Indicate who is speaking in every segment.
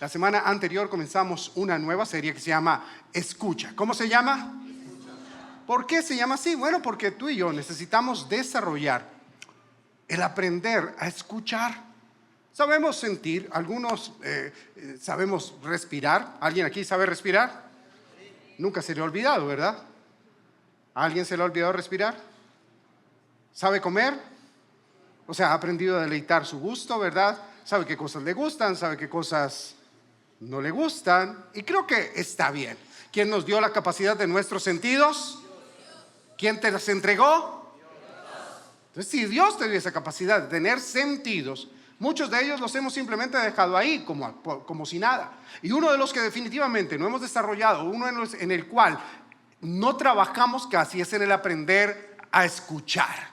Speaker 1: La semana anterior comenzamos una nueva serie que se llama Escucha. ¿Cómo se llama? ¿Por qué se llama así? Bueno, porque tú y yo necesitamos desarrollar el aprender a escuchar. Sabemos sentir, algunos sabemos respirar. ¿Alguien aquí sabe respirar? Nunca se le ha olvidado, ¿verdad? ¿A alguien se le ha olvidado respirar? ¿Sabe comer? O sea, ha aprendido a deleitar su gusto, ¿verdad? Sabe qué cosas le gustan, sabe qué cosas no le gustan. Y creo que está bien. ¿Quién nos dio la capacidad de nuestros sentidos? ¿Quién te las entregó? Entonces, si Dios te dio esa capacidad de tener sentidos, muchos de ellos los hemos simplemente dejado ahí como si nada. Y uno de los que definitivamente no hemos desarrollado, uno en el cual no trabajamos casi, es en el aprender a escuchar.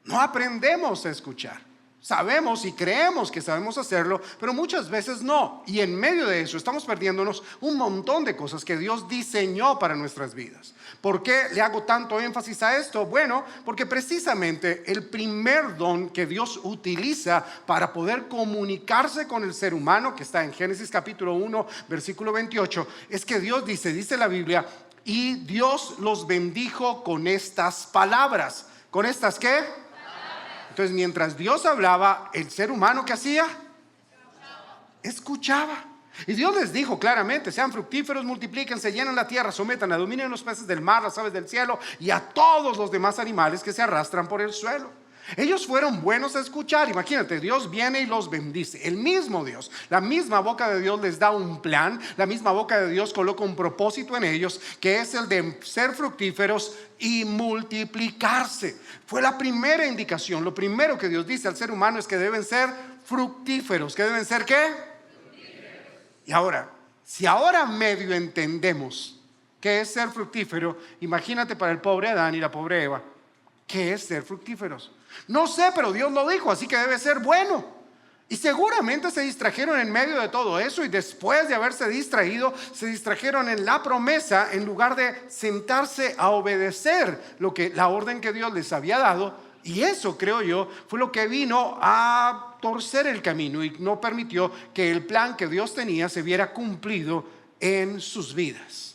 Speaker 1: No aprendemos a escuchar. Sabemos y creemos que sabemos hacerlo, pero muchas veces no. Y en medio de eso estamos perdiéndonos un montón de cosas que Dios diseñó para nuestras vidas. ¿Por qué le hago tanto énfasis a esto? Bueno, porque precisamente el primer don que Dios utiliza para poder comunicarse con el ser humano, que está en Génesis capítulo 1, versículo 28, es que Dios dice la Biblia, y Dios los bendijo con estas palabras. ¿Con estas qué? Entonces, mientras Dios hablaba, el ser humano, ¿qué hacía? Escuchaba. Y Dios les dijo claramente: sean fructíferos, multiplíquense, llenen la tierra, sometan, dominen los peces del mar, las aves del cielo y a todos los demás animales que se arrastran por el suelo. Ellos fueron buenos a escuchar. Imagínate, Dios viene y los bendice. El mismo Dios, la misma boca de Dios les da un plan. La misma boca de Dios coloca un propósito en ellos, que es el de ser fructíferos y multiplicarse. Fue la primera indicación. Lo primero que Dios dice al ser humano es que deben ser fructíferos. ¿Que deben ser qué? Fructíferos. Y ahora, si ahora medio entendemos qué es ser fructífero, imagínate para el pobre Adán y la pobre Eva, ¿qué es ser fructíferos? No sé, pero Dios lo dijo, así que debe ser bueno. Y seguramente se distrajeron en medio de todo eso, y después de haberse distraído, se distrajeron en la promesa en lugar de sentarse a obedecer la orden que Dios les había dado. Y eso, creo yo, fue lo que vino a torcer el camino y no permitió que el plan que Dios tenía se viera cumplido en sus vidas.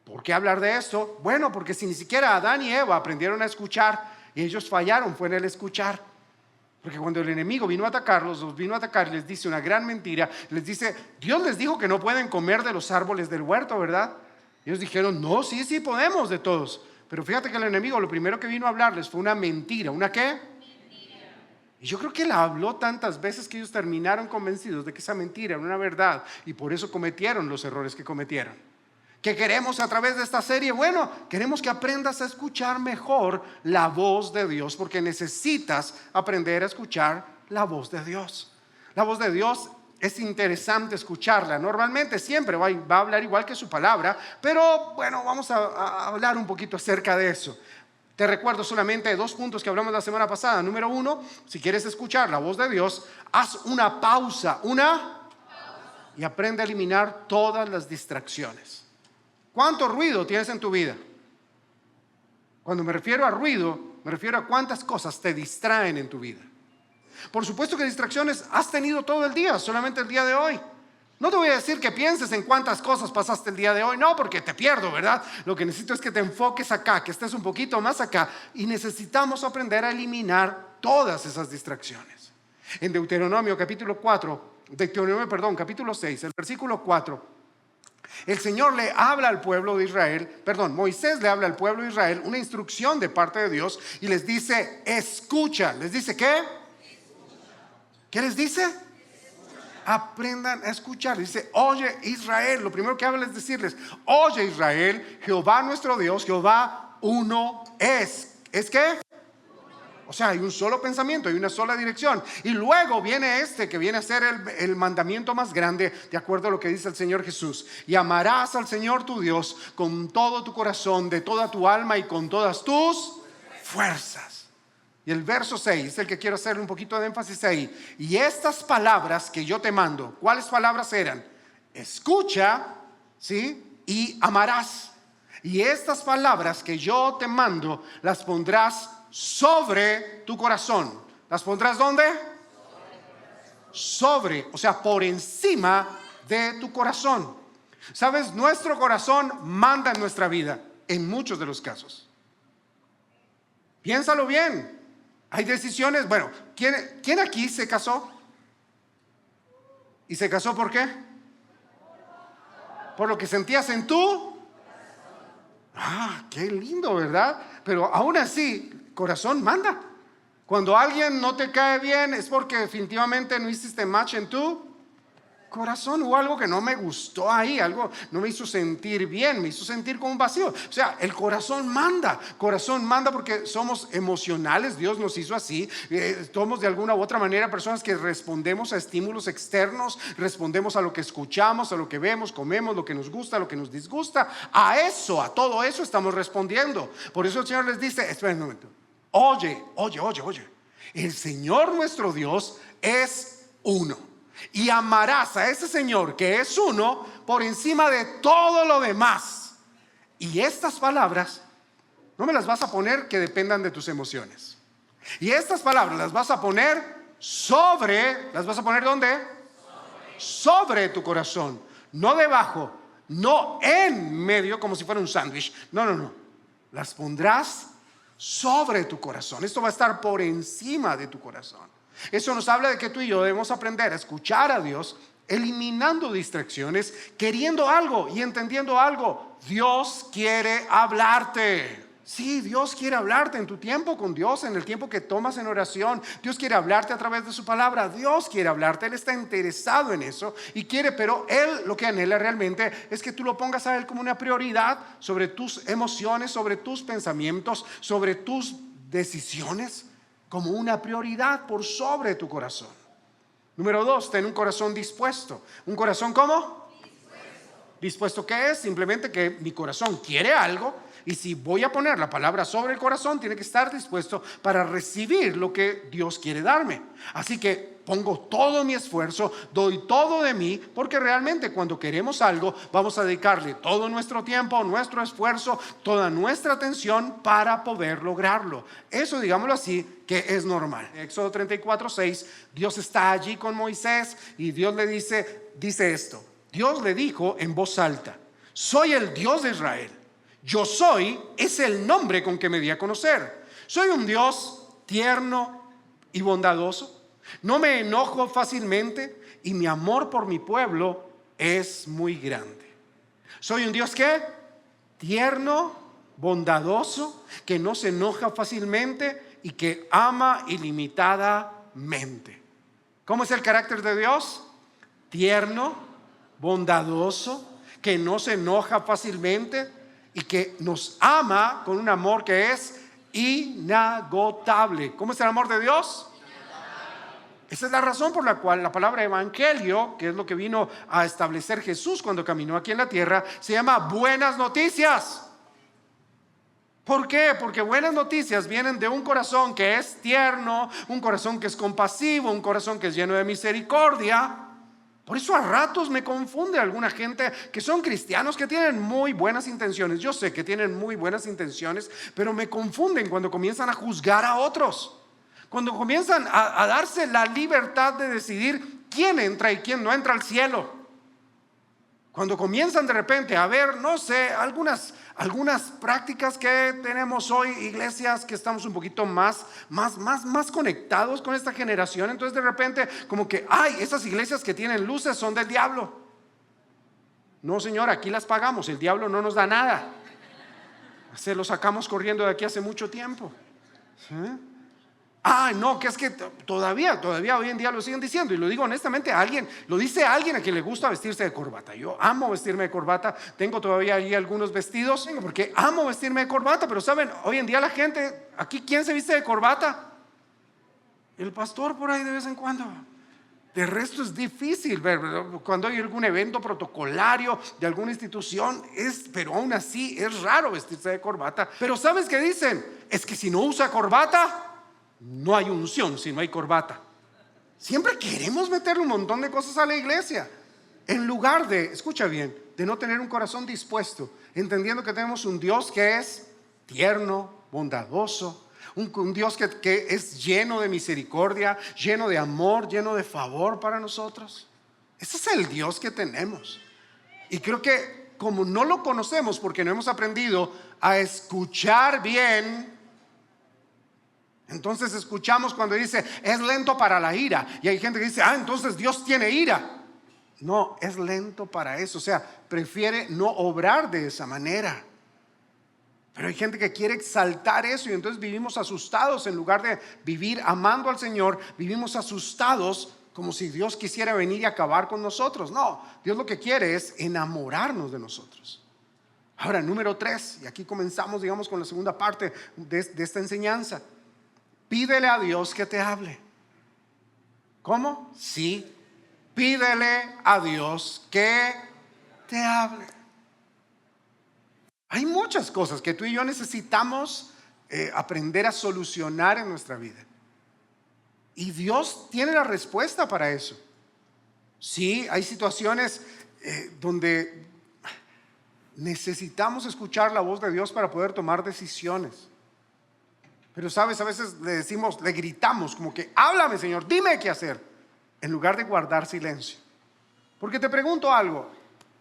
Speaker 1: ¿Por qué hablar de esto? Bueno, porque si ni siquiera Adán y Eva aprendieron a escuchar, y ellos fallaron, fue en el escuchar. Porque cuando el enemigo vino a atacarlos, los vino a atacar y les dice una gran mentira. Les dice: Dios les dijo que no pueden comer de los árboles del huerto, ¿verdad? Ellos dijeron: no, sí podemos de todos. Pero fíjate que el enemigo lo primero que vino a hablarles fue una mentira. ¿Una qué? Mentira. Y yo creo que la habló tantas veces que ellos terminaron convencidos de que esa mentira era una verdad, y por eso cometieron los errores que cometieron. ¿Qué queremos a través de esta serie? Bueno, queremos que aprendas a escuchar mejor la voz de Dios, porque necesitas aprender a escuchar la voz de Dios. La voz de Dios es interesante escucharla. Normalmente siempre va a hablar igual que su palabra, pero bueno, vamos a hablar un poquito acerca de eso. Te recuerdo solamente 2 puntos que hablamos la semana pasada. Número 1, si quieres escuchar la voz de Dios, haz una pausa, y aprende a eliminar todas las distracciones. ¿Cuánto ruido tienes en tu vida? Cuando me refiero a ruido, me refiero a cuántas cosas te distraen en tu vida. Por supuesto que distracciones has tenido todo el día, solamente el día de hoy. No te voy a decir que pienses en cuántas cosas pasaste el día de hoy, no, porque te pierdo, ¿verdad? Lo que necesito es que te enfoques acá, que estés un poquito más acá, y necesitamos aprender a eliminar todas esas distracciones. En capítulo 6, el versículo 4, el Señor le habla al pueblo de Israel, Moisés le habla al pueblo de Israel una instrucción de parte de Dios y les dice: escucha. ¿Les dice qué? ¿Qué les dice? Aprendan a escuchar. Dice: oye Israel. Lo primero que habla es decirles: oye Israel, Jehová nuestro Dios, Jehová uno es. ¿Es qué? O sea, hay un solo pensamiento, hay una sola dirección. Y luego viene que viene a ser el mandamiento más grande, de acuerdo a lo que dice el Señor Jesús: y amarás al Señor tu Dios con todo tu corazón, de toda tu alma y con todas tus fuerzas. Y el verso 6 es el que quiero hacerle un poquito de énfasis ahí. Y estas palabras que yo te mando, ¿cuáles palabras eran? Escucha, ¿sí? Y amarás. Y estas palabras que yo te mando las pondrás sobre tu corazón. ¿Las pondrás dónde? sobre, o sea, por encima de tu corazón. Sabes, nuestro corazón manda en nuestra vida en muchos de los casos. Piénsalo bien. Hay decisiones. Bueno, ¿quién aquí se casó? ¿Y se casó por qué? Por lo que sentías en tú. Qué lindo, ¿verdad? Pero aún así, corazón manda. Cuando alguien no te cae bien es porque definitivamente no hiciste match en tu corazón. Hubo algo que no me gustó ahí, algo no me hizo sentir bien, me hizo sentir como un vacío. O sea, el corazón manda porque somos emocionales. Dios nos hizo así. Somos de alguna u otra manera personas que respondemos a estímulos externos, respondemos a lo que escuchamos, a lo que vemos, comemos, lo que nos gusta, lo que nos disgusta. A todo eso estamos respondiendo. Por eso el Señor les dice, esperen un momento, oye, el Señor nuestro Dios es uno. Y amarás a ese Señor que es uno por encima de todo lo demás. Y estas palabras no me las vas a poner que dependan de tus emociones. Y estas palabras las vas a poner sobre. ¿Las vas a poner dónde? Sobre tu corazón. No debajo, no en medio como si fuera un sándwich. No. Las pondrás sobre tu corazón. Esto va a estar por encima de tu corazón. Eso nos habla de que tú y yo debemos aprender a escuchar a Dios, eliminando distracciones, queriendo algo y entendiendo algo. Dios quiere hablarte. Sí, Dios quiere hablarte en tu tiempo con Dios, en el tiempo que tomas en oración. Dios quiere hablarte a través de su palabra. Dios quiere hablarte, Él está interesado en eso y quiere, pero Él lo que anhela realmente es que tú lo pongas a Él como una prioridad sobre tus emociones, sobre tus pensamientos, sobre tus decisiones, como una prioridad por sobre tu corazón. Número 2, ten un corazón dispuesto. ¿Un corazón cómo? ¿Dispuesto qué es? Simplemente que mi corazón quiere algo, y si voy a poner la palabra sobre el corazón, tiene que estar dispuesto para recibir lo que Dios quiere darme. Así que pongo todo mi esfuerzo, doy todo de mí, porque realmente cuando queremos algo, vamos a dedicarle todo nuestro tiempo, nuestro esfuerzo, toda nuestra atención para poder lograrlo. Eso, digámoslo así, que es normal. Éxodo 34:6, Dios está allí con Moisés y Dios le dice esto. Dios le dijo en voz alta: soy el Dios de Israel. Yo soy es el nombre con que me di a conocer. Soy un Dios tierno y bondadoso. No me enojo fácilmente y mi amor por mi pueblo es muy grande. Soy un Dios que tierno, bondadoso, que no se enoja fácilmente y que ama ilimitadamente. ¿Cómo es el carácter de Dios? Tierno, bondadoso, que no se enoja fácilmente y que nos ama con un amor que es inagotable. ¿Cómo es el amor de Dios? Esa es la razón por la cual la palabra evangelio, que es lo que vino a establecer Jesús cuando caminó aquí en la tierra, se llama buenas noticias. ¿Por qué? Porque buenas noticias vienen de un corazón que es tierno, un corazón que es compasivo, un corazón que es lleno de misericordia. Por eso a ratos me confunde alguna gente que son cristianos que tienen muy buenas intenciones. Yo sé que tienen muy buenas intenciones, pero me confunden cuando comienzan a juzgar a otros. Cuando comienzan a darse la libertad de decidir quién entra y quién no entra al cielo. Cuando comienzan de repente a ver, no sé, algunas prácticas que tenemos hoy, iglesias que estamos un poquito más conectados con esta generación. Entonces de repente como que, esas iglesias que tienen luces son del diablo. No, señor, aquí las pagamos, el diablo no nos da nada. Se lo sacamos corriendo de aquí hace mucho tiempo. ¿Sí? No, que es que todavía hoy en día lo siguen diciendo. Y lo digo honestamente, lo dice alguien a quien le gusta vestirse de corbata. Yo amo vestirme de corbata. Tengo todavía ahí algunos vestidos porque amo vestirme de corbata. Pero saben, hoy en día la gente, aquí, ¿quién se viste de corbata? El pastor por ahí de vez en cuando. De resto es difícil ver, cuando hay algún evento protocolario de alguna institución, pero aún así es raro vestirse de corbata. Pero ¿sabes qué dicen? Es que si no usa corbata, no hay unción si no hay corbata. Siempre queremos meterle un montón de cosas a la iglesia, en lugar de, escucha bien, de no tener un corazón dispuesto, entendiendo que tenemos un Dios que es tierno, bondadoso, un Dios que es lleno de misericordia, lleno de amor, lleno de favor para nosotros. Ese es el Dios que tenemos. Y creo que como no lo conocemos porque no hemos aprendido a escuchar bien, entonces escuchamos cuando dice es lento para la ira, y hay gente que dice entonces Dios tiene ira. No, es lento para eso, o sea, prefiere no obrar de esa manera. Pero hay gente que quiere exaltar eso y entonces vivimos asustados. En lugar de vivir amando al Señor, vivimos asustados como si Dios quisiera venir y acabar con nosotros. No, Dios lo que quiere es enamorarnos de nosotros. Ahora, número 3, y aquí comenzamos, digamos, con la segunda parte de esta enseñanza. Pídele a Dios que te hable. ¿Cómo? Sí, pídele a Dios que te hable. Hay muchas cosas que tú y yo necesitamos aprender a solucionar en nuestra vida. Y Dios tiene la respuesta para eso. Sí, hay situaciones donde necesitamos escuchar la voz de Dios para poder tomar decisiones. Pero sabes, a veces le gritamos como que háblame, Señor, dime qué hacer, en lugar de guardar silencio. Porque te pregunto algo,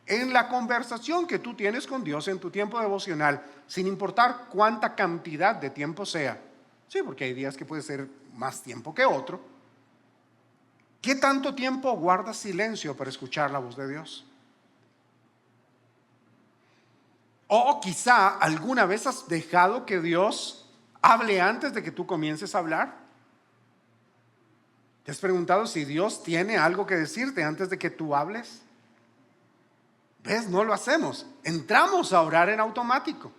Speaker 1: en la conversación que tú tienes con Dios en tu tiempo devocional, sin importar cuánta cantidad de tiempo sea, sí, porque hay días que puede ser más tiempo que otro, ¿qué tanto tiempo guardas silencio para escuchar la voz de Dios? O quizá alguna vez has dejado que Dios hable antes de que tú comiences a hablar. ¿Te has preguntado si Dios tiene algo que decirte antes de que tú hables? ¿Ves? No lo hacemos. Entramos a orar en automático.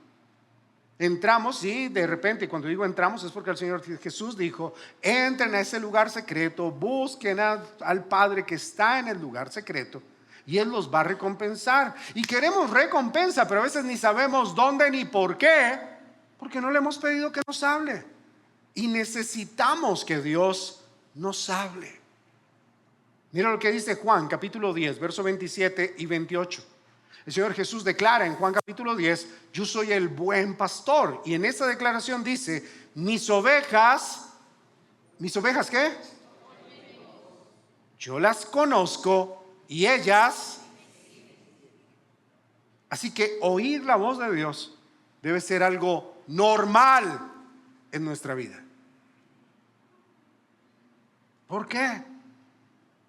Speaker 1: Entramos, sí, de repente, y cuando digo entramos es porque el Señor Jesús dijo, entren a ese lugar secreto, busquen al Padre que está en el lugar secreto y Él los va a recompensar. Y queremos recompensa, pero a veces ni sabemos dónde ni por qué, porque no le hemos pedido que nos hable. Y necesitamos que Dios nos hable. Mira lo que dice Juan capítulo 10, verso 27 y 28. El Señor Jesús declara en Juan capítulo 10, yo soy el buen pastor. Y en esta declaración dice, mis ovejas ¿qué? Yo las conozco y ellas. Así que oír la voz de Dios debe ser algo normal en nuestra vida. ¿Por qué?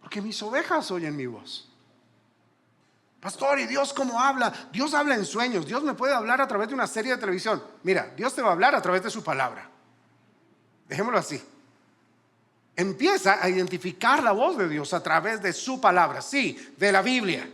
Speaker 1: Porque mis ovejas oyen mi voz. Pastor, ¿y Dios cómo habla? Dios habla en sueños. Dios me puede hablar a través de una serie de televisión. Mira, Dios te va a hablar a través de su palabra. Dejémoslo así. Empieza a identificar la voz de Dios a través de su palabra. Sí, de la Biblia.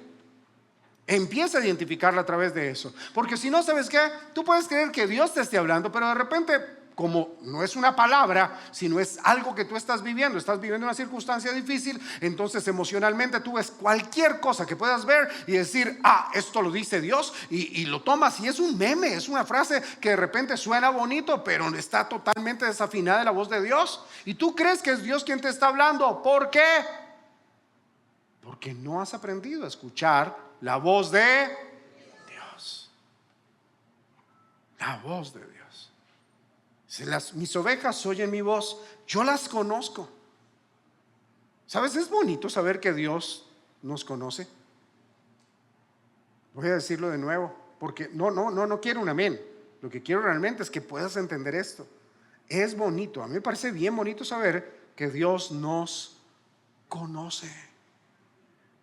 Speaker 1: Empieza a identificarla a través de eso. Porque si no, ¿sabes qué? Tú puedes creer que Dios te esté hablando, pero de repente, como no es una palabra, sino es algo que tú estás viviendo una circunstancia difícil, entonces emocionalmente tú ves cualquier cosa que puedas ver y decir, esto lo dice Dios, y lo tomas y es un meme, es una frase que de repente suena bonito, pero está totalmente desafinada de la voz de Dios, y tú crees que es Dios quien te está hablando. ¿Por qué? Porque no has aprendido a escuchar la voz de Dios. La voz de Dios. Mis ovejas oyen mi voz, yo las conozco. ¿Sabes? Es bonito saber que Dios nos conoce. Voy a decirlo de nuevo, porque no quiero un amén. Lo que quiero realmente es que puedas entender esto. Es bonito, a mí me parece bien bonito saber que Dios nos conoce.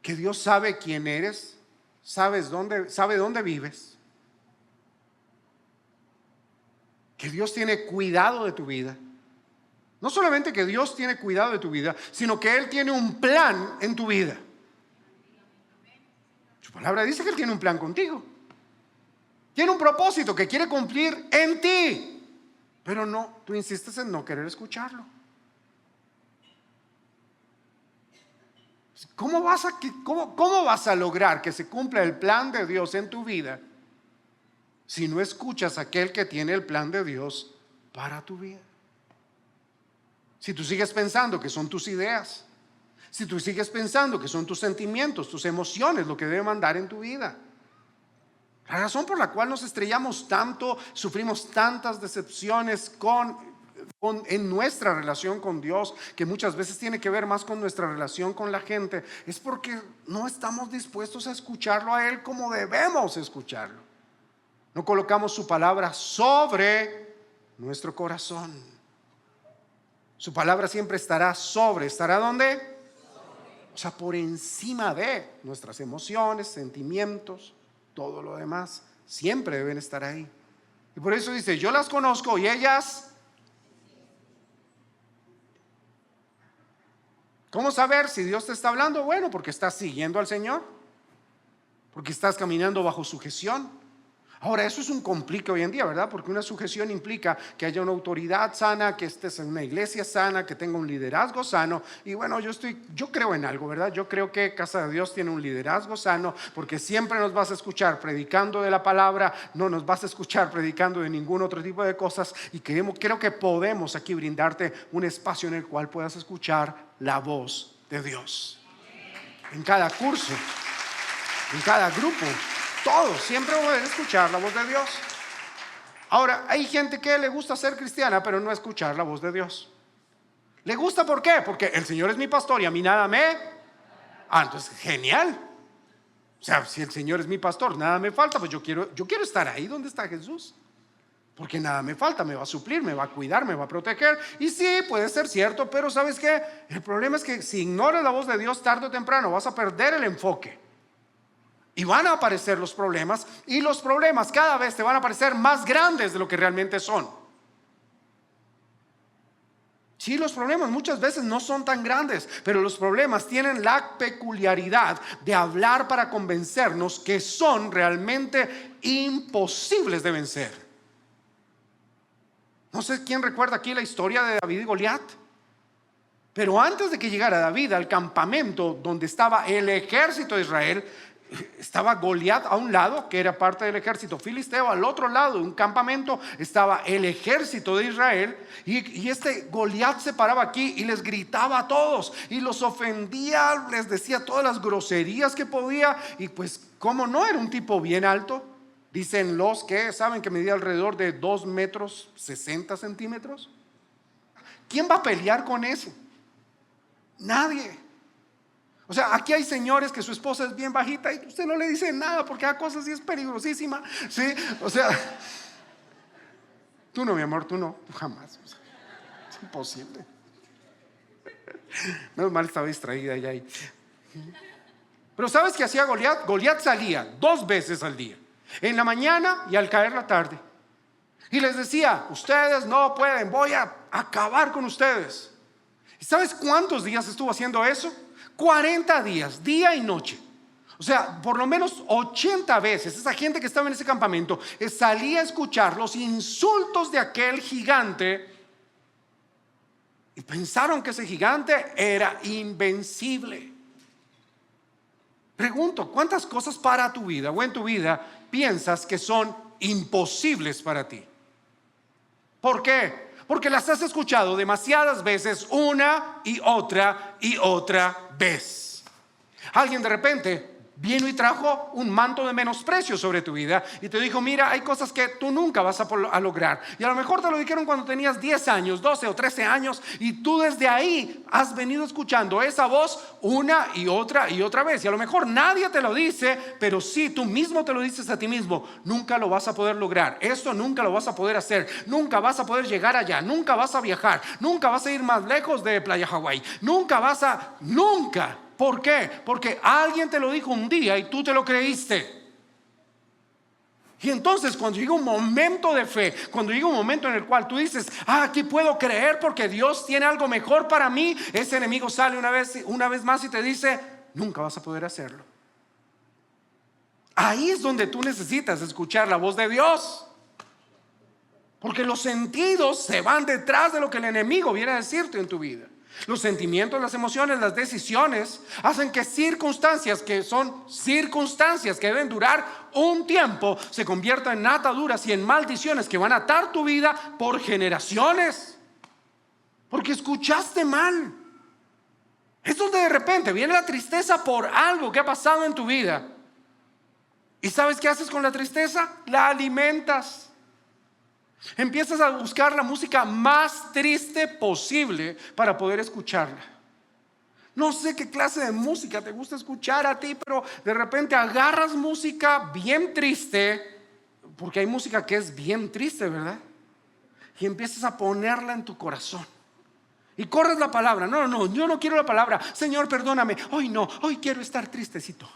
Speaker 1: Que Dios sabe quién eres, sabe dónde vives. Que Dios tiene cuidado de tu vida. No solamente que Dios tiene cuidado de tu vida, sino que Él tiene un plan en tu vida. Su palabra dice que Él tiene un plan contigo. Tiene un propósito que quiere cumplir en ti. Pero no, tú insistes en no querer escucharlo. ¿Cómo vas a lograr que se cumpla el plan de Dios en tu vida si no escuchas a aquel que tiene el plan de Dios para tu vida? Si tú sigues pensando que son tus ideas, si tú sigues pensando que son tus sentimientos, tus emociones lo que debe mandar en tu vida. La razón por la cual nos estrellamos tanto, sufrimos tantas decepciones con en nuestra relación con Dios, que muchas veces tiene que ver más con nuestra relación con la gente, es porque no estamos dispuestos a escucharlo a Él como debemos escucharlo. No colocamos su palabra sobre nuestro corazón. Su palabra siempre estará sobre. ¿Estará dónde? O sea, por encima de nuestras emociones, sentimientos, todo lo demás. Siempre deben estar ahí. Y por eso dice, yo las conozco y ellas... ¿Cómo saber si Dios te está hablando? Bueno, porque estás siguiendo al Señor, porque estás caminando bajo sujeción. Ahora, eso es un complique hoy en día, ¿verdad? Porque una sujeción implica que haya una autoridad sana, que estés en una iglesia sana, que tenga un liderazgo sano. Y bueno, yo creo en algo, ¿verdad? Yo creo que Casa de Dios tiene un liderazgo sano, porque siempre nos vas a escuchar predicando de la palabra, no nos vas a escuchar predicando de ningún otro tipo de cosas. Y creo que podemos aquí brindarte un espacio en el cual puedas escuchar la voz de Dios. En cada curso, en cada grupo, todos siempre van a escuchar la voz de Dios. Ahora, hay gente que le gusta ser cristiana, pero no escuchar la voz de Dios. ¿Le gusta por qué? Porque el Señor es mi pastor y a mí nada me... entonces, genial. O sea, si el Señor es mi pastor, nada me falta, pues yo quiero estar ahí donde está Jesús. Porque nada me falta, me va a suplir, me va a cuidar, me va a proteger. Y sí, puede ser cierto, pero ¿sabes qué? El problema es que si ignoras la voz de Dios, tarde o temprano vas a perder el enfoque. Y van a aparecer los problemas, y los problemas cada vez te van a parecer más grandes de lo que realmente son. Sí, los problemas muchas veces no son tan grandes, pero los problemas tienen la peculiaridad de hablar para convencernos que son realmente imposibles de vencer. No sé quién recuerda aquí la historia de David y Goliat. Pero antes de que llegara David al campamento donde estaba el ejército de Israel, estaba Goliat a un lado, que era parte del ejército filisteo. Al otro lado de un campamento estaba el ejército de Israel. Y este Goliat se paraba aquí y les gritaba a todos y los ofendía, les decía todas las groserías que podía. Y pues, como no era un tipo bien alto, dicen los que saben que medía alrededor de 2 metros 60 centímetros. ¿Quién va a pelear con eso? Nadie. O sea, aquí hay señores que su esposa es bien bajita y usted no le dice nada porque la cosa sí es peligrosísima. Sí, o sea, tú no, mi amor, tú no, tú jamás. O sea, es imposible. Menos mal estaba distraída ella ahí. Pero ¿sabes qué hacía Goliat? Goliat salía 2 veces al día, en la mañana y al caer la tarde. Y les decía, ustedes no pueden, voy a acabar con ustedes. ¿Y sabes cuántos días estuvo haciendo eso? 40 días, día y noche. O sea, por lo menos 80 veces esa gente que estaba en ese campamento salía a escuchar los insultos de aquel gigante y pensaron que ese gigante era invencible. Pregunto, ¿cuántas cosas para tu vida o en tu vida piensas que son imposibles para ti? ¿Por qué? Porque las has escuchado demasiadas veces, una y otra vez. Alguien de repente vino y trajo un manto de menosprecio sobre tu vida y te dijo, mira, hay cosas que tú nunca vas a lograr. Y a lo mejor te lo dijeron cuando tenías 10 años, 12 o 13 años, y tú desde ahí has venido escuchando esa voz una y otra vez. Y a lo mejor nadie te lo dice, pero sí tú mismo te lo dices a ti mismo, nunca lo vas a poder lograr, esto nunca lo vas a poder hacer, nunca vas a poder llegar allá, nunca vas a viajar, nunca vas a ir más lejos de Playa Hawái, nunca. ¿Por qué? Porque alguien te lo dijo un día y tú te lo creíste. Y entonces cuando llega un momento de fe, cuando llega un momento en el cual tú dices, aquí puedo creer porque Dios tiene algo mejor para mí, ese enemigo sale una vez más y te dice, nunca vas a poder hacerlo. Ahí es donde tú necesitas escuchar la voz de Dios. Porque los sentidos se van detrás de lo que el enemigo viene a decirte en tu vida. Los sentimientos, las emociones, las decisiones hacen que circunstancias que son circunstancias que deben durar un tiempo se conviertan en ataduras y en maldiciones que van a atar tu vida por generaciones. Porque escuchaste mal. Es donde de repente viene la tristeza por algo que ha pasado en tu vida. ¿Y sabes qué haces con la tristeza? La alimentas. Empiezas a buscar la música más triste posible para poder escucharla. No sé qué clase de música te gusta escuchar a ti, pero de repente agarras música bien triste, porque hay música que es bien triste, ¿verdad? Y empiezas a ponerla en tu corazón. Y corres la palabra. No, yo no quiero la palabra. Señor, perdóname. Hoy no, hoy quiero estar tristecito.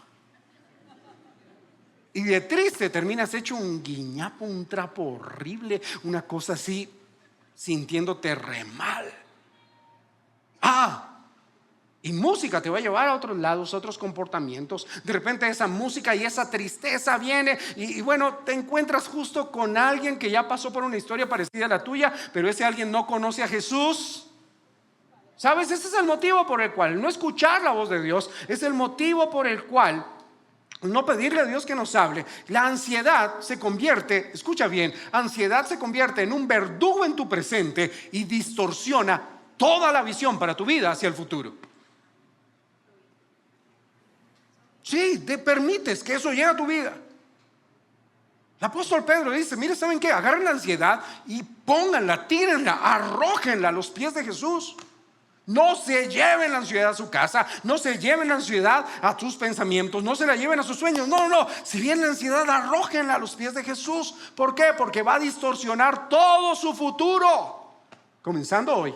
Speaker 1: Y de triste terminas hecho un guiñapo, un trapo horrible, una cosa así, sintiéndote re mal. Y música te va a llevar a otros lados, otros comportamientos. De repente esa música y esa tristeza viene y bueno, te encuentras justo con alguien que ya pasó por una historia parecida a la tuya, pero ese alguien no conoce a Jesús. ¿Sabes? Ese es el motivo por el cual no escuchar la voz de Dios, es el motivo por el cual no pedirle a Dios que nos hable. La ansiedad se convierte, escucha bien, ansiedad se convierte en un verdugo en tu presente y distorsiona toda la visión para tu vida hacia el futuro. Sí, te permites que eso llegue a tu vida. El apóstol Pedro dice, mire, ¿saben qué? Agarren la ansiedad y pónganla, tírenla, arrójenla a los pies de Jesús. No se lleven la ansiedad a su casa, no se lleven la ansiedad a tus pensamientos, no se la lleven a sus sueños. No, si viene la ansiedad, arrójenla a los pies de Jesús. ¿Por qué? Porque va a distorsionar todo su futuro, comenzando hoy.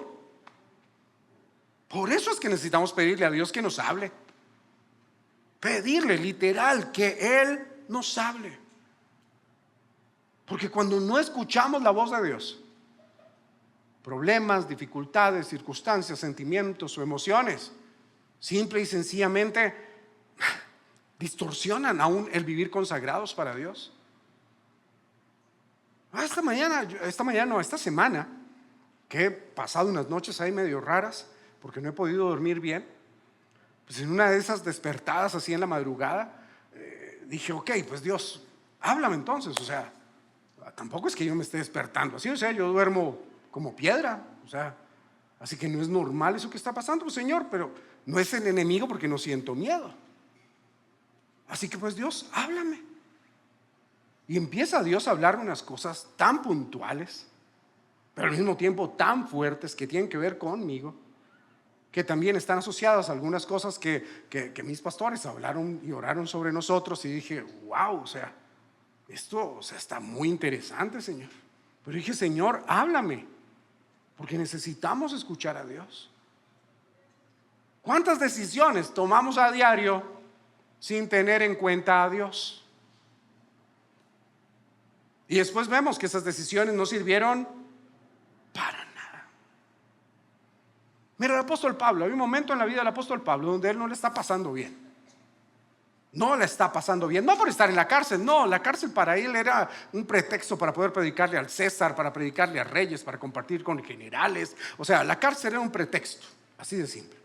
Speaker 1: Por eso es que necesitamos pedirle a Dios que nos hable. Pedirle literal que Él nos hable. Porque cuando no escuchamos la voz de Dios, problemas, dificultades, circunstancias, sentimientos o emociones, simple y sencillamente distorsionan aún el vivir consagrados para Dios. Esta semana, que he pasado unas noches ahí medio raras, porque no he podido dormir bien. Pues en una de esas despertadas así en la madrugada, dije, ok, pues Dios, háblame entonces. O sea, tampoco es que yo me esté despertando así, o sea, yo duermo como piedra, o sea, así que no es normal eso que está pasando, pues, Señor, pero no es el enemigo porque no siento miedo. Así que pues Dios, háblame. Y empieza Dios a hablar unas cosas tan puntuales, pero al mismo tiempo tan fuertes que tienen que ver conmigo, que también están asociadas a algunas cosas que mis pastores hablaron y oraron sobre nosotros. Y dije, wow, o sea, esto, o sea, está muy interesante, Señor. Pero dije, Señor, háblame, porque necesitamos escuchar a Dios. ¿Cuántas decisiones tomamos a diario sin tener en cuenta a Dios? Y después vemos que esas decisiones no sirvieron para nada. Mira, el apóstol Pablo, hay un momento en la vida del apóstol Pablo donde él no le está pasando bien. No le está pasando bien, no por estar en la cárcel, no, la cárcel para él era un pretexto para poder predicarle al César, para predicarle a reyes, para compartir con generales. O sea, la cárcel era un pretexto, así de simple.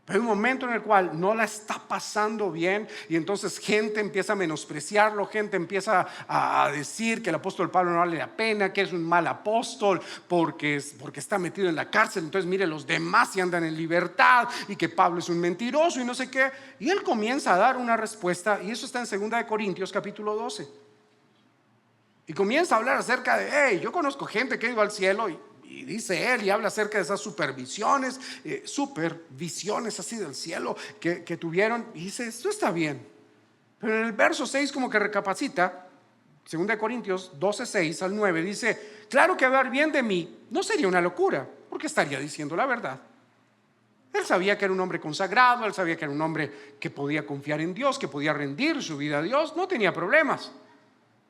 Speaker 1: Pero hay un momento en el cual no la está pasando bien y entonces gente empieza a menospreciarlo, gente empieza a decir que el apóstol Pablo no vale la pena, que es un mal apóstol porque está metido en la cárcel. Entonces mire, los demás se andan en libertad y que Pablo es un mentiroso y no sé qué. Y él comienza a dar una respuesta, y eso está en 2 Corintios capítulo 12. Y comienza a hablar acerca de, hey, yo conozco gente que ha ido al cielo y dice él, y habla acerca de esas supervisiones así del cielo que tuvieron. Y dice, esto está bien. Pero en el verso 6 como que recapacita. 2 Corintios 12, 6 al 9 dice, claro que hablar bien de mí no sería una locura, porque estaría diciendo la verdad. Él sabía que era un hombre consagrado, él sabía que era un hombre que podía confiar en Dios, que podía rendir su vida a Dios, no tenía problemas.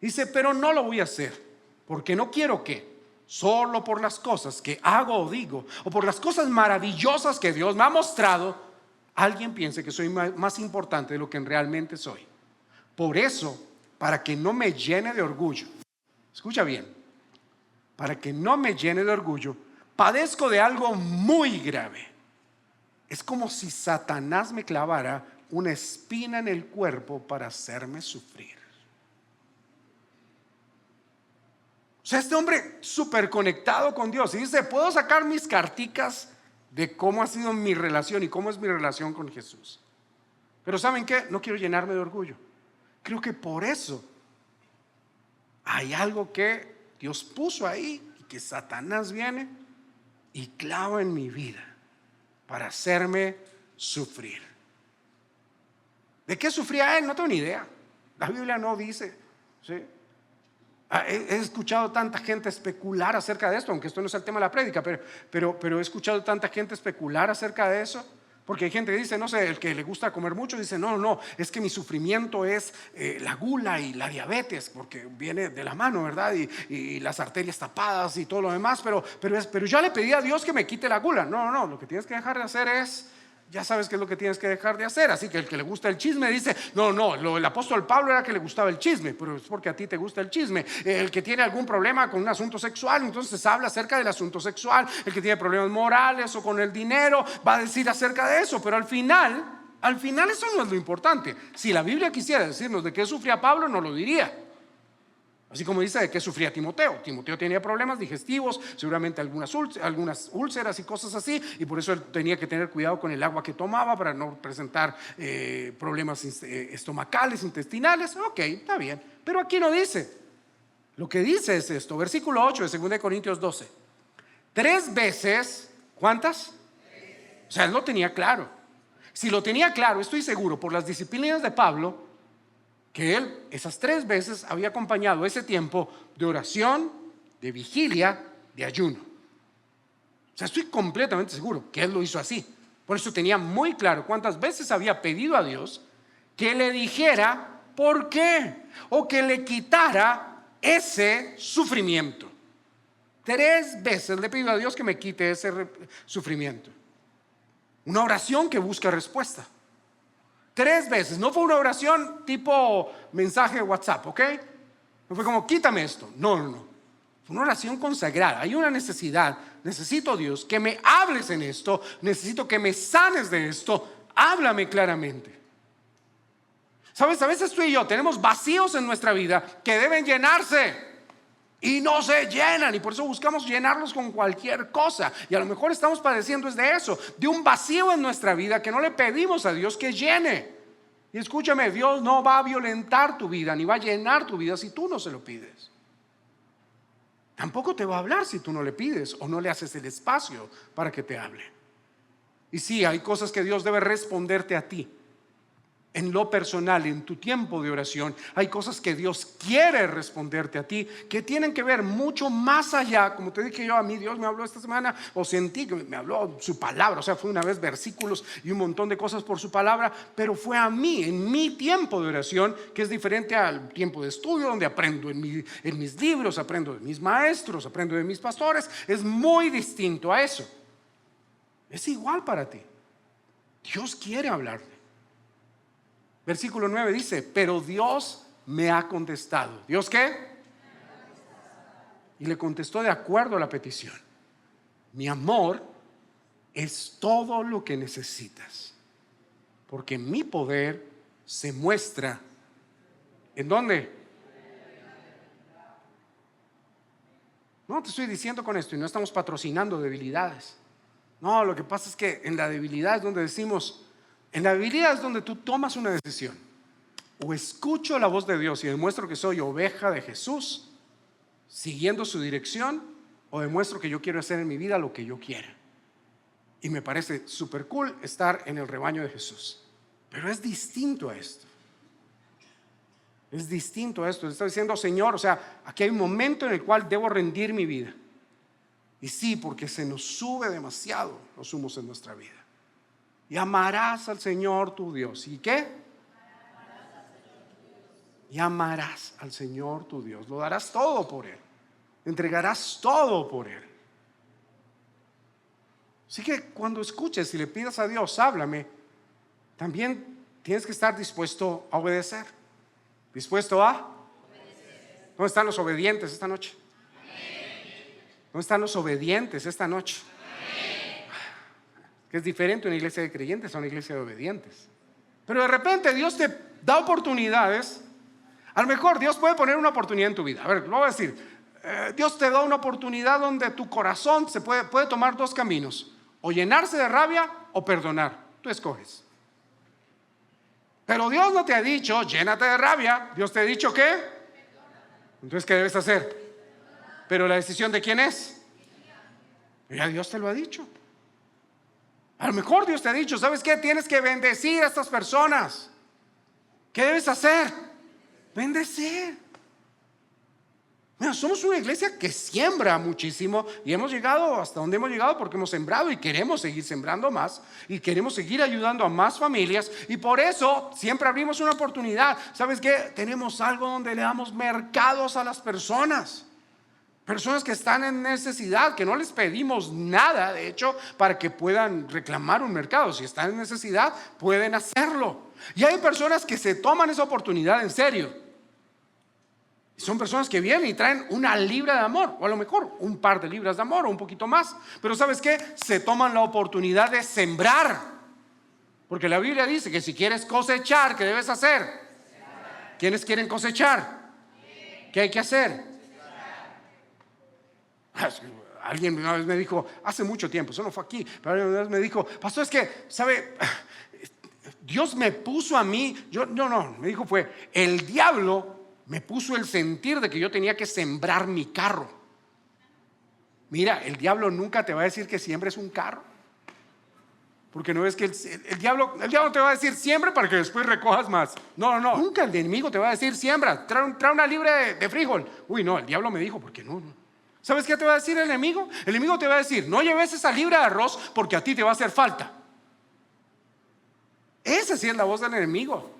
Speaker 1: Dice, pero no lo voy a hacer, porque no quiero que solo por las cosas que hago o digo, o por las cosas maravillosas que Dios me ha mostrado, alguien piense que soy más importante de lo que realmente soy. Por eso, para que no me llene de orgullo, escucha bien, para que no me llene de orgullo, padezco de algo muy grave. Es como si Satanás me clavara una espina en el cuerpo para hacerme sufrir. O sea, este hombre súper conectado con Dios y dice, puedo sacar mis carticas de cómo ha sido mi relación y cómo es mi relación con Jesús. Pero ¿saben qué? No quiero llenarme de orgullo. Creo que por eso hay algo que Dios puso ahí y que Satanás viene y clava en mi vida para hacerme sufrir. ¿De qué sufría él? No tengo ni idea. La Biblia no dice, ¿sí? He escuchado tanta gente especular acerca de esto, aunque esto no es el tema de la prédica, pero he escuchado tanta gente especular acerca de eso. Porque hay gente que dice, no sé, el que le gusta comer mucho dice, no, es que mi sufrimiento es la gula y la diabetes, porque viene de la mano, ¿verdad? Y las arterias tapadas y todo lo demás, pero yo le pedí a Dios que me quite la gula. No, lo que tienes que dejar de hacer es, ya sabes qué es lo que tienes que dejar de hacer. Así que el que le gusta el chisme dice, el apóstol Pablo era que le gustaba el chisme, pero es porque a ti te gusta el chisme. El que tiene algún problema con un asunto sexual, entonces habla acerca del asunto sexual. El que tiene problemas morales o con el dinero va a decir acerca de eso, pero al final eso no es lo importante. Si la Biblia quisiera decirnos de qué sufría Pablo, no lo diría. Así como dice de qué sufría Timoteo. Timoteo tenía problemas digestivos, seguramente algunas úlceras y cosas así, y por eso él tenía que tener cuidado con el agua que tomaba para no presentar problemas estomacales, intestinales. Ok, está bien, pero aquí no dice. Lo que dice es esto, versículo 8 de 2 Corintios 12. 3 veces, ¿cuántas? O sea, él lo tenía claro. Si lo tenía claro, estoy seguro, por las disciplinas de Pablo, que él esas 3 veces había acompañado ese tiempo de oración, de vigilia, de ayuno. O sea, estoy completamente seguro que él lo hizo así. Por eso tenía muy claro cuántas veces había pedido a Dios que le dijera por qué, o que le quitara ese sufrimiento. 3 veces le pido a Dios que me quite ese sufrimiento. Una oración que busca respuesta. 3 veces, no fue una oración tipo mensaje de WhatsApp, ¿ok? No fue como quítame esto, no. Fue una oración consagrada. Hay una necesidad, necesito Dios que me hables en esto, necesito que me sanes de esto, háblame claramente. Sabes, a veces tú y yo tenemos vacíos en nuestra vida que deben llenarse y no se llenan, y por eso buscamos llenarlos con cualquier cosa. Y a lo mejor estamos padeciendo es de eso, de un vacío en nuestra vida que no le pedimos a Dios que llene. Y escúchame, Dios no va a violentar tu vida ni va a llenar tu vida si tú no se lo pides. Tampoco te va a hablar si tú no le pides o no le haces el espacio para que te hable. Y sí, hay cosas que Dios debe responderte a ti en lo personal, en tu tiempo de oración. Hay cosas que Dios quiere responderte a ti, que tienen que ver mucho más allá. Como te dije yo, a mí Dios me habló esta semana, o sentí que me habló su palabra. O sea, fue una vez versículos y un montón de cosas por su palabra, pero fue a mí, en mi tiempo de oración, que es diferente al tiempo de estudio, donde aprendo en mis libros, aprendo de mis maestros, aprendo de mis pastores. Es muy distinto a eso. Es igual para ti. Dios quiere hablarte. Versículo 9 dice, pero Dios me ha contestado. ¿Dios qué? Y le contestó de acuerdo a la petición. Mi amor es todo lo que necesitas, porque mi poder se muestra. ¿En dónde? No te estoy diciendo con esto, y no estamos patrocinando debilidades. No, lo que pasa es que en la debilidad es donde decimos, en la debilidad es donde tú tomas una decisión. O escucho la voz de Dios y demuestro que soy oveja de Jesús, siguiendo su dirección, o demuestro que yo quiero hacer en mi vida lo que yo quiera. Y me parece súper cool estar en el rebaño de Jesús. Pero es distinto a esto. Es distinto a esto. Le está diciendo, Señor, o sea, aquí hay un momento en el cual debo rendir mi vida. Y sí, porque se nos sube demasiado los humos en nuestra vida. Y amarás al Señor tu Dios. ¿Y qué? Y amarás al Señor tu Dios. Lo darás todo por Él. Entregarás todo por Él. Así que cuando escuches y le pidas a Dios, háblame, también tienes que estar dispuesto a obedecer. ¿Dispuesto a? Obedecer. ¿Dónde están los obedientes esta noche? ¿Dónde están los obedientes esta noche? Que es diferente una iglesia de creyentes a una iglesia de obedientes. Pero de repente Dios te da oportunidades. A lo mejor Dios puede poner una oportunidad en tu vida. A ver, lo voy a decir. Dios te da una oportunidad donde tu corazón se puede tomar 2 caminos: o llenarse de rabia o perdonar. Tú escoges. Pero Dios no te ha dicho llénate de rabia. Dios te ha dicho ¿qué? Entonces, ¿qué debes hacer? Pero la decisión ¿de quién es? Ya Dios te lo ha dicho. A lo mejor Dios te ha dicho, ¿sabes qué? Tienes que bendecir a estas personas. ¿Qué debes hacer? Bendecir. Mira, somos una iglesia que siembra muchísimo y hemos llegado hasta donde hemos llegado porque hemos sembrado y queremos seguir sembrando más y queremos seguir ayudando a más familias, y por eso siempre abrimos una oportunidad. ¿Sabes qué? Tenemos algo donde le damos mercados a las personas que están en necesidad, que no les pedimos nada, de hecho, para que puedan reclamar un mercado. Si están en necesidad, pueden hacerlo. Y hay personas que se toman esa oportunidad en serio. Son personas que vienen y traen una libra de amor, o a lo mejor un par de libras de amor, o un poquito más. Pero ¿sabes qué? Se toman la oportunidad de sembrar. Porque la Biblia dice que si quieres cosechar, ¿qué debes hacer? ¿Quiénes quieren cosechar? ¿Qué hay que hacer? Alguien una vez me dijo, hace mucho tiempo, eso no fue aquí, pero una vez me dijo, pastor, es que, ¿sabe? Dios me puso a mí, me dijo fue, el diablo me puso el sentir de que yo tenía que sembrar mi carro. Mira, el diablo nunca te va a decir que siembres un carro, porque no es que el diablo te va a decir siembra para que después recojas más. No, nunca el enemigo te va a decir siembra, trae una libra de frijol. Uy, no, el diablo me dijo, porque no. ¿Sabes qué te va a decir el enemigo? El enemigo te va a decir, no lleves esa libra de arroz porque a ti te va a hacer falta. Esa sí es la voz del enemigo.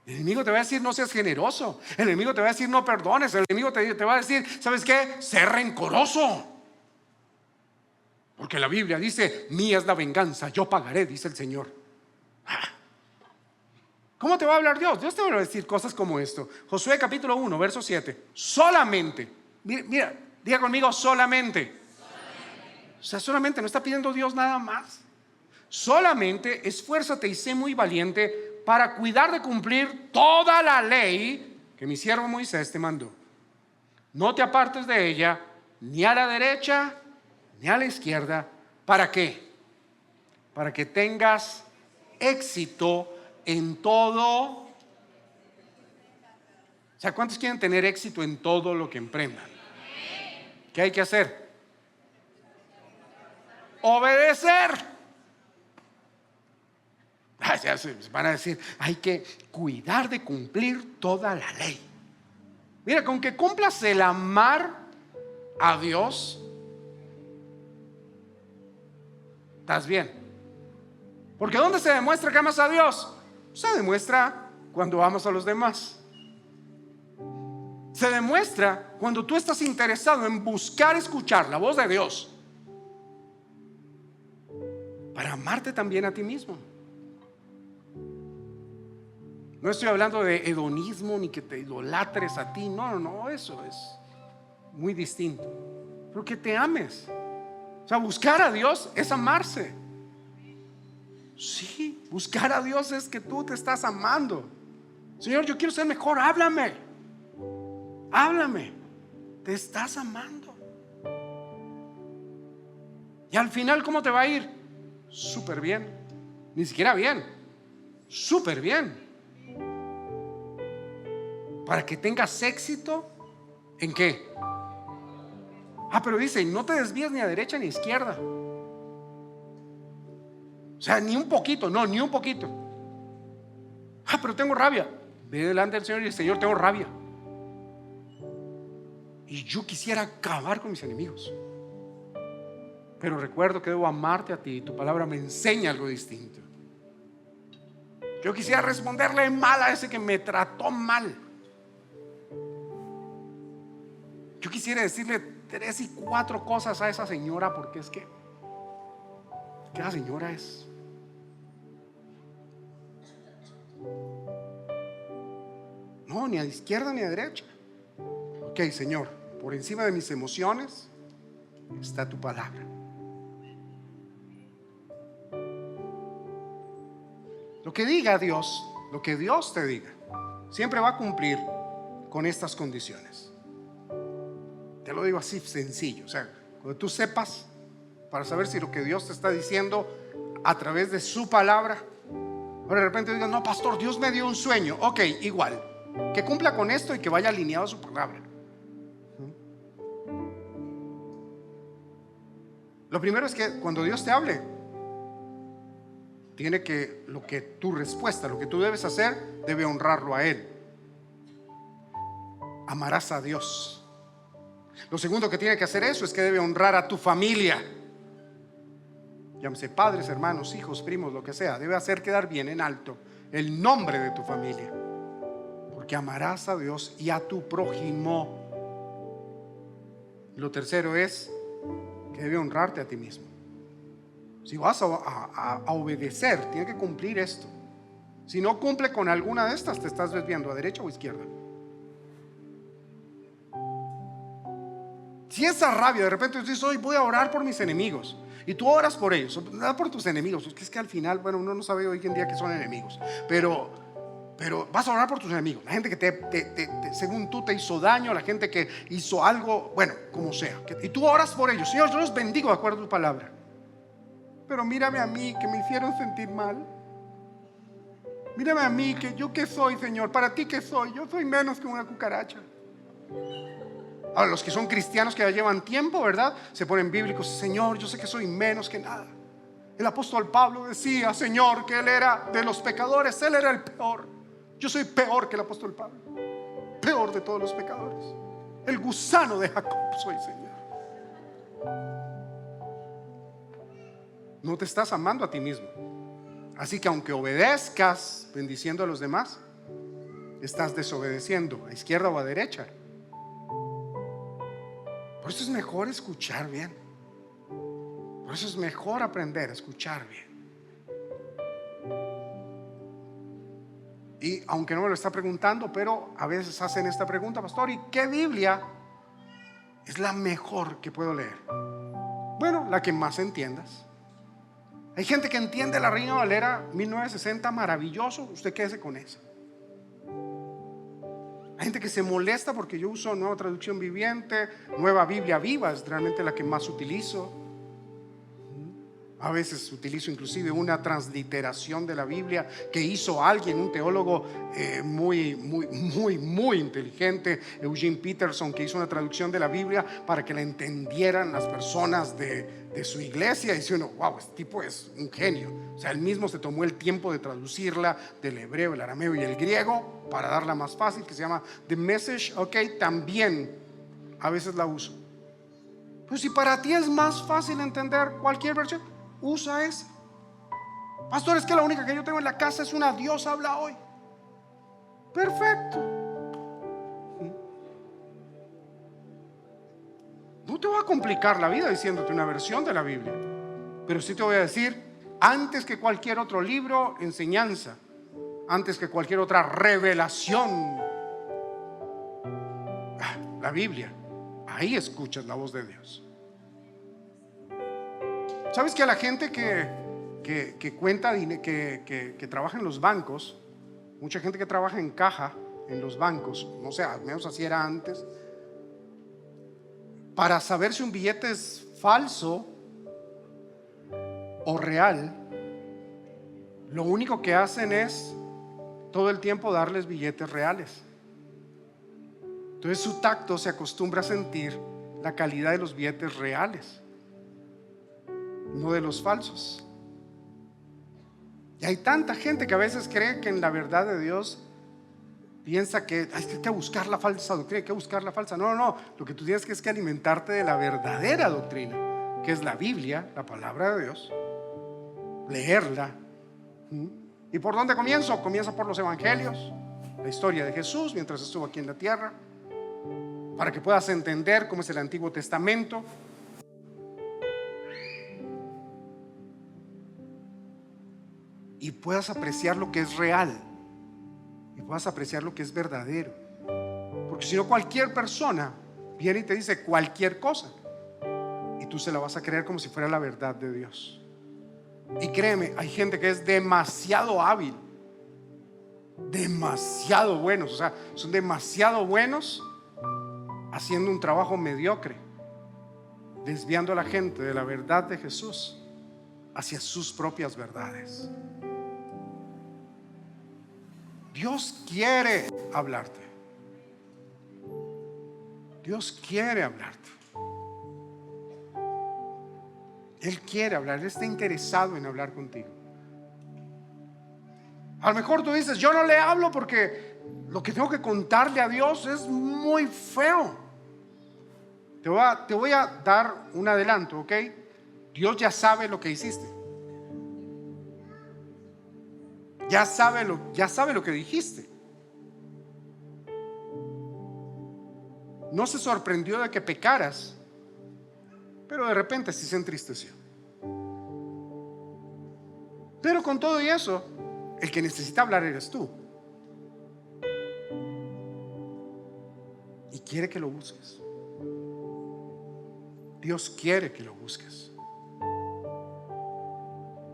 Speaker 1: El enemigo te va a decir, no seas generoso. El enemigo te va a decir, no perdones. El enemigo te va a decir, ¿sabes qué? Sé rencoroso. Porque la Biblia dice, mía es la venganza, yo pagaré, dice el Señor. ¿Cómo te va a hablar Dios? Dios te va a decir cosas como esto. Josué capítulo 1, verso 7. Solamente, mira, diga conmigo, solamente. O sea, solamente, no está pidiendo Dios nada más. Solamente esfuérzate y sé muy valiente para cuidar de cumplir toda la ley que mi siervo Moisés te mandó. No te apartes de ella, ni a la derecha, ni a la izquierda. ¿Para qué? Para que tengas éxito en todo. O sea, ¿cuántos quieren tener éxito en todo lo que emprendan? ¿Qué hay que hacer? Obedecer. Van a decir, hay que cuidar de cumplir toda la ley. Mira, con que cumplas el amar a Dios, estás bien. Porque ¿dónde se demuestra que amas a Dios? Se demuestra cuando amas a los demás. Se demuestra cuando tú estás interesado en buscar escuchar la voz de Dios para amarte también a ti mismo. No estoy hablando de hedonismo ni que te idolatres a ti. No, eso es muy distinto. Pero que te ames. O sea, buscar a Dios es amarse. Sí, buscar a Dios es que tú te estás amando. Señor, yo quiero ser mejor, háblame. Te estás amando. Y al final, ¿cómo te va a ir? Súper bien. Ni siquiera bien, súper bien. Para que tengas éxito. ¿En qué? Pero dice, no te desvíes ni a derecha ni a izquierda. O sea, ni un poquito, no, ni un poquito. Pero tengo rabia. Ve delante del Señor y el Señor, tengo rabia. Y yo quisiera acabar con mis enemigos. Pero recuerdo que debo amarte a ti. Tu palabra me enseña algo distinto. Yo quisiera responderle mal a ese que me trató mal. Yo quisiera decirle 3 y 4 cosas a esa señora, porque es que la señora es. No, ni a la izquierda ni a la derecha. Ok, Señor, por encima de mis emociones está tu palabra. Lo que diga Dios, lo que Dios te diga, siempre va a cumplir con estas condiciones. Te lo digo así sencillo. O sea, cuando tú sepas, para saber si lo que Dios te está diciendo a través de su palabra, ahora de repente digas, no, pastor, Dios me dio un sueño. Ok, igual, que cumpla con esto y que vaya alineado a su palabra. Lo primero es que cuando Dios te hable, tiene que, lo que tu respuesta, lo que tú debes hacer, debe honrarlo a Él. Amarás a Dios. Lo segundo que tiene que hacer eso es que debe honrar a tu familia. Llámese padres, hermanos, hijos, primos, lo que sea. Debe hacer quedar bien en alto el nombre de tu familia, porque amarás a Dios y a tu prójimo. Lo tercero es que debe honrarte a ti mismo. Si vas a obedecer, tiene que cumplir esto. Si no cumple con alguna de estas, te estás desviando a derecha o izquierda. Si esa rabia de repente dices, hoy voy a orar por mis enemigos, y tú oras por ellos, no por tus enemigos, es que al final, bueno, uno no sabe hoy en día que son enemigos, pero vas a orar por tus enemigos, la gente que según tú te hizo daño, la gente que hizo algo, bueno, como sea, y tú oras por ellos. Señor, yo los bendigo de acuerdo a tu palabra, pero mírame a mí, que me hicieron sentir mal. Mírame a mí, que yo qué soy, Señor, para ti qué soy. Yo soy menos que una cucaracha. Ahora, los que son cristianos que ya llevan tiempo, ¿verdad? Se ponen bíblicos. Señor, yo sé que soy menos que nada. El apóstol Pablo decía, Señor, que él era de los pecadores, él era el peor. Yo soy peor que el apóstol Pablo, peor de todos los pecadores. El gusano de Jacob soy, Señor. No te estás amando a ti mismo. Así que aunque obedezcas bendiciendo a los demás, estás desobedeciendo a izquierda o a derecha. Por eso es mejor escuchar bien. Por eso es mejor aprender a escuchar bien. Y aunque no me lo está preguntando, pero a veces hacen esta pregunta, pastor, ¿y qué Biblia es la mejor que puedo leer? Bueno, la que más entiendas. Hay gente que entiende la Reina Valera 1960 maravilloso, usted quédese con esa. Hay gente que se molesta porque yo uso Nueva Traducción Viviente, Nueva Biblia Viva, es realmente la que más utilizo. A veces utilizo inclusive una transliteración de la Biblia que hizo alguien, un teólogo muy inteligente, Eugene Peterson, que hizo una traducción de la Biblia para que la entendieran las personas de su iglesia. Y dice uno, wow, este tipo es un genio. O sea, él mismo se tomó el tiempo de traducirla del hebreo, el arameo y el griego para darla más fácil, que se llama The Message. Ok, también a veces la uso. Pues si para ti es más fácil entender cualquier versión, usa esa. Pastor, es que la única que yo tengo en la casa es una Dios habla hoy. Perfecto. No te voy a complicar la vida diciéndote una versión de la Biblia, pero sí te voy a decir, antes que cualquier otro libro, enseñanza, antes que cualquier otra revelación, la Biblia, ahí escuchas la voz de Dios. ¿Sabes que a la gente que cuenta, que trabaja en los bancos, mucha gente que trabaja en caja en los bancos, no sé, al menos así era antes, para saber si un billete es falso o real, lo único que hacen es todo el tiempo darles billetes reales? Entonces su tacto se acostumbra a sentir la calidad de los billetes reales, no de los falsos. Y hay tanta gente que a veces cree que en la verdad de Dios piensa que hay que buscar la falsa doctrina, hay que buscar la falsa. No, lo que tú tienes que es que alimentarte de la verdadera doctrina, que es la Biblia, la palabra de Dios, leerla. ¿Y por dónde comienzo? Comienza por los evangelios, la historia de Jesús mientras estuvo aquí en la tierra, para que puedas entender cómo es el Antiguo Testamento. Y puedas apreciar lo que es real, y puedas apreciar lo que es verdadero. Porque si no, cualquier persona viene y te dice cualquier cosa y tú se la vas a creer como si fuera la verdad de Dios. Y créeme, hay gente que es demasiado hábil, demasiado buenos, o sea, son demasiado buenos haciendo un trabajo mediocre, desviando a la gente de la verdad de Jesús hacia sus propias verdades. Dios quiere hablarte. Dios quiere hablarte. Él quiere hablar, Él está interesado en hablar contigo. A lo mejor tú dices, yo no le hablo porque lo que tengo que contarle a Dios es muy feo. Te voy a dar un adelanto, ¿ok? Dios ya sabe lo que hiciste. Ya sabe lo que dijiste. No se sorprendió de que pecaras, pero de repente sí se entristeció. Pero con todo y eso, el que necesita hablar eres tú. Y quiere que lo busques. Dios quiere que lo busques.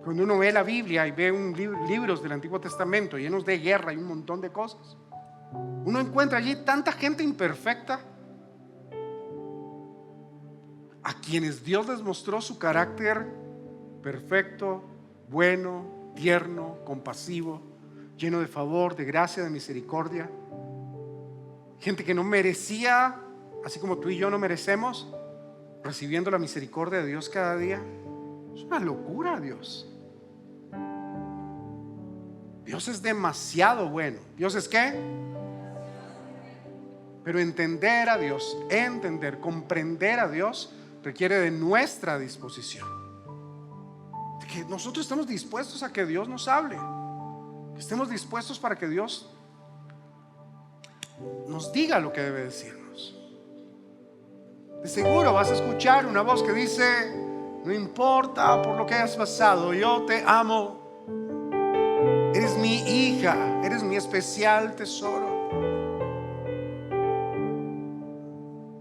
Speaker 1: Cuando uno ve la Biblia y ve libros del Antiguo Testamento llenos de guerra y un montón de cosas, uno encuentra allí tanta gente imperfecta a quienes Dios les mostró su carácter perfecto, bueno, tierno, compasivo, lleno de favor, de gracia, de misericordia. Gente que no merecía, así como tú y yo no merecemos, recibiendo la misericordia de Dios cada día. Es una locura, Dios. Dios es demasiado bueno. ¿Dios es qué? Pero entender a Dios, comprender a Dios requiere de nuestra disposición. De que nosotros estemos dispuestos a que Dios nos hable, que estemos dispuestos para que Dios nos diga lo que debe decirnos. De seguro vas a escuchar una voz que dice: no importa por lo que hayas pasado, yo te amo. Eres mi hija, eres mi especial tesoro.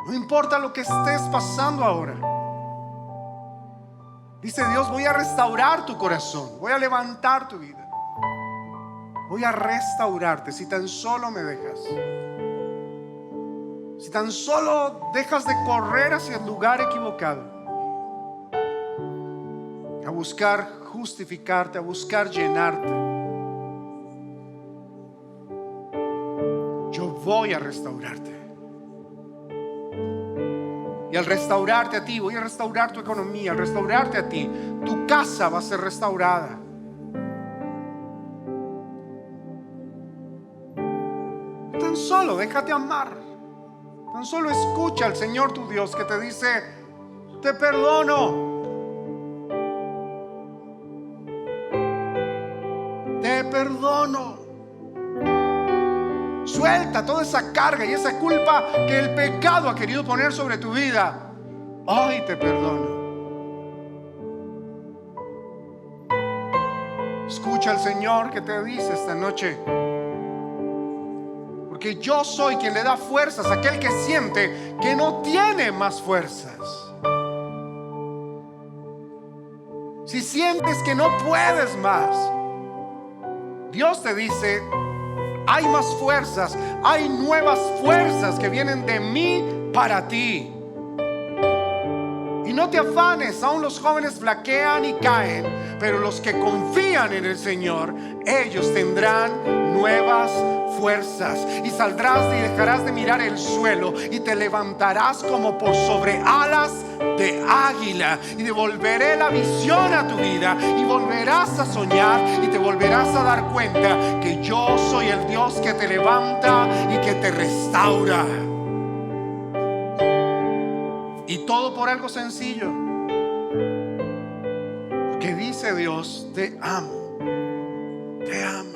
Speaker 1: No importa lo que estés pasando ahora. Dice Dios: voy a restaurar tu corazón, voy a levantar tu vida, voy a restaurarte si tan solo me dejas. Si tan solo dejas de correr hacia el lugar equivocado, a buscar justificarte, a buscar llenarte, yo voy a restaurarte. Y al restaurarte a ti, voy a restaurar tu economía. Al restaurarte a ti, tu casa va a ser restaurada. Tan solo déjate amar. Tan solo escucha al Señor tu Dios que te dice: te perdono. Te perdono. Suelta toda esa carga y esa culpa que el pecado ha querido poner sobre tu vida. Hoy te perdono. Escucha al Señor que te dice esta noche: porque yo soy quien le da fuerzas a aquel que siente que no tiene más fuerzas. Si sientes que no puedes más, Dios te dice: hay más fuerzas, hay nuevas fuerzas que vienen de mí para ti. Y no te afanes, aún los jóvenes flaquean y caen, pero los que confían en el Señor, ellos tendrán nuevas fuerzas. Y saldrás y dejarás de mirar el suelo y te levantarás como por sobre alas de águila. Y devolveré la visión a tu vida y volverás a soñar y te volverás a dar cuenta que yo soy el Dios que te levanta y que te restaura. Y todo por algo sencillo, porque dice Dios: te amo, te amo.